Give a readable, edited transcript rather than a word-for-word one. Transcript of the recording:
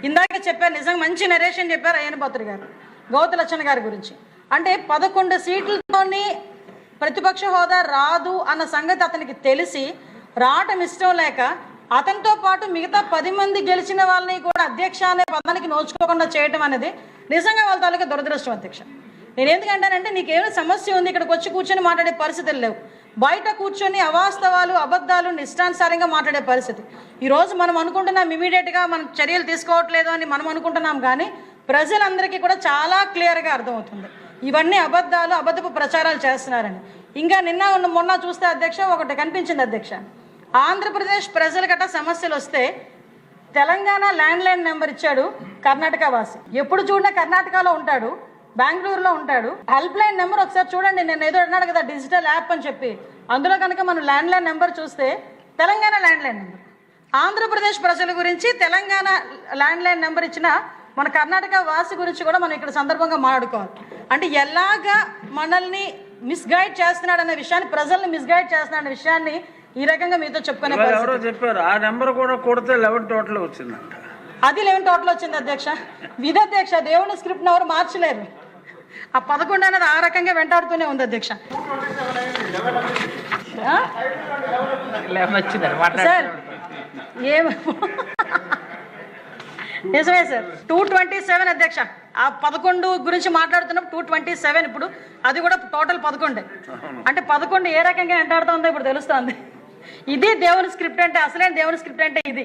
ఇందాక చెప్పారు, నిజంగా మంచి నరేషన్ చెప్పారు అయ్యనపాత్రి గారు గౌతలచ్చన్న గారి గురించి. అంటే 11 సీట్లతోని ప్రతిపక్ష హోదా రాదు అన్న సంగతి అతనికి తెలిసి రావటం ఇష్టం లేక అతనితో పాటు మిగతా 10 మంది గెలిచిన వాళ్ళని కూడా అధ్యక్ష అనే పదానికి నోచుకోకుండా చేయటం అనేది నిజంగా వాళ్ళ తాలూకా దురదృష్టం అధ్యక్ష. నేను ఎందుకంటానంటే నీకేమైనా సమస్య ఉంది, ఇక్కడికి వచ్చి కూర్చొని మాట్లాడే పరిస్థితులు లేవు. బయట కూర్చొని అవాస్తవాలు అబద్ధాలు ఇష్టానుసారంగా మాట్లాడే పరిస్థితి. ఈరోజు మనం అనుకుంటున్నాం ఇమీడియట్గా మనం చర్యలు తీసుకోవట్లేదు అని మనం అనుకుంటున్నాం, కానీ ప్రజలందరికీ కూడా చాలా క్లియర్గా అర్థమవుతుంది ఇవన్నీ అబద్ధాలు, అబద్ధపు ప్రచారాలు చేస్తున్నారని. ఇంకా మొన్న చూస్తే అధ్యక్ష ఒకటి కనిపించింది అధ్యక్ష, ఆంధ్రప్రదేశ్ ప్రజలు గట్రా సమస్యలు వస్తే తెలంగాణ ల్యాండ్లైన్ నెంబర్ ఇచ్చాడు కర్ణాటక వాసి. ఎప్పుడు చూడనే కర్ణాటకలో ఉంటాడు, బెంగళూరులో ఉంటాడు. హెల్ప్ లైన్ నెంబర్ ఒకసారి చూడండి, నేను ఏదో అన్నాడు కదా డిజిటల్ యాప్ అని చెప్పి, అందులో కనుక మనం ల్యాండ్లైన్ నెంబర్ చూస్తే తెలంగాణ ల్యాండ్లైన్ నెంబర్. ఆంధ్రప్రదేశ్ ప్రజల గురించి తెలంగాణ ల్యాండ్లైన్ నెంబర్ ఇచ్చిన మన కర్ణాటక వాసి గురించి కూడా మనం ఇక్కడ సందర్భంగా మాట్లాడుకోవాలి. అంటే ఎలాగా మనల్ని మిస్గైడ్ చేస్తున్నాడనే విషయాన్ని, ప్రజల్ని మిస్గైడ్ చేస్తున్నాడనే విషయాన్ని ఈ రకంగా మీతో చెప్పుకునే చెప్పారు. ఆ నెంబర్ కూడా కొడితే 11 టోటల్ వచ్చిందంట. అది 11 టోటల్ వచ్చింది అధ్యక్ష. విధధ్యక్ష దేవుని స్క్రిప్ట్ ఎవరు మార్చలేరు. ఆ 11 అనేది ఆ రకంగా వెంటాడుతూనే ఉంది అధ్యక్ష. సార్ నిజమే సార్, 227 అధ్యక్ష. ఆ 11 గురించి మాట్లాడుతున్నప్పుడు 227 ఇప్పుడు అది కూడా టోటల్ 11. అంటే 11 ఏ రకంగా వెంటాడుతుందో ఇప్పుడు తెలుస్తుంది. ఇది దేవుని స్క్రిప్ట్ అంటే, అసలైన దేవుని స్క్రిప్ట్ అంటే ఇది.